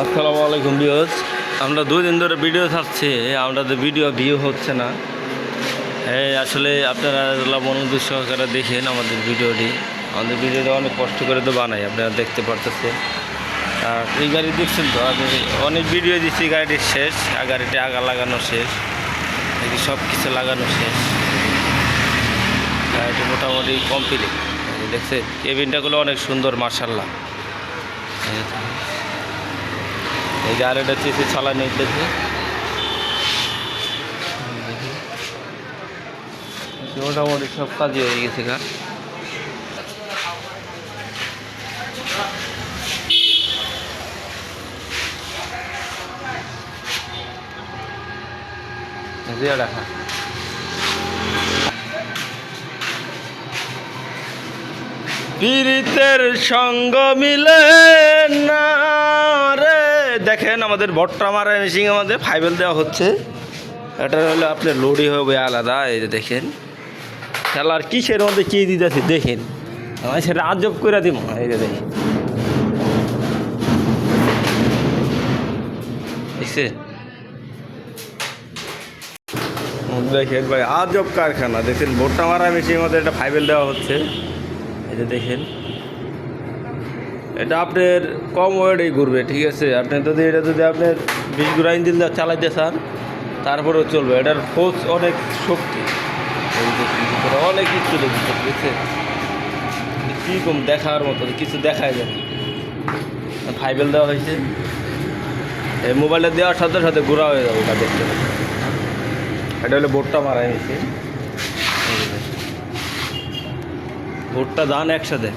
আসসালামু আলাইকুম ভিউয়ার্স। আমরা 2 দিন ধরে ভিডিও ছাড়ছি, আমাদের ভিডিও ভিউ হচ্ছে না। আসলে আপনারা মনোযোগ সহকারে দেখেন আমাদের ভিডিওটি। আমাদের ভিডিওটা অনেক কষ্ট করে তো বানাই, আপনারা দেখতে পারতেছেন। আর এই গাড়ি দেখছেন তো, আমি অনেক ভিডিও দিচ্ছি, গাড়িটি শেষ, গাড়িটি আগা লাগানো শেষ, সব কিছু লাগানো শেষ, গাড়িটি মোটামুটি কমপ্লিট। দেখছেন কেবিনটাগুলো অনেক সুন্দর মাশাআল্লাহ। এই যে আরেকটা চেপে চালানো দেখি, মোটামুটি সব কাজই হয়ে গেছে গা। রাখা পীড়িতের সঙ্গ মিলে না রে। দেখেন আমাদের ভট্টা মারা মেশিন আমাদের ফাইবেল দেওয়া হচ্ছে। এটা হলো আপনার লোডি হবে আলাদা। এই যে দেখেন খেলার কিসের মধ্যে কী দিতেছে দেখেন, আমি সেটা আজব করে দিব। এই যে দেখেন দেখেন ভাই আজব কারখানা। দেখেন ভট্টা মারা মেশিনের মধ্যে একটা ফাইবেল দেওয়া হচ্ছে। এই যে দেখেন এটা আপনার কম ওয়েটেই ঘুরবে, ঠিক আছে। আপনি যদি এটা যদি আপনার 20 ঘোড়া ইঞ্জিন চালাইতে চান তারপরেও চলবে। এটার ফোর্স অনেক শক্তি, অনেক কিছু দেখছে, বুঝছেন কীরকম দেখার মতো কিছু দেখায় যায়। ফাইবেল দেওয়া হয়েছে, এই মোবাইলটা দেওয়ার সাথে সাথে ঘোরা হয়ে যাবে ওটা দেখতে। এটা হলো বোর্ডটা মারা হয়েছে, বোর্ডটা দান একসাথে।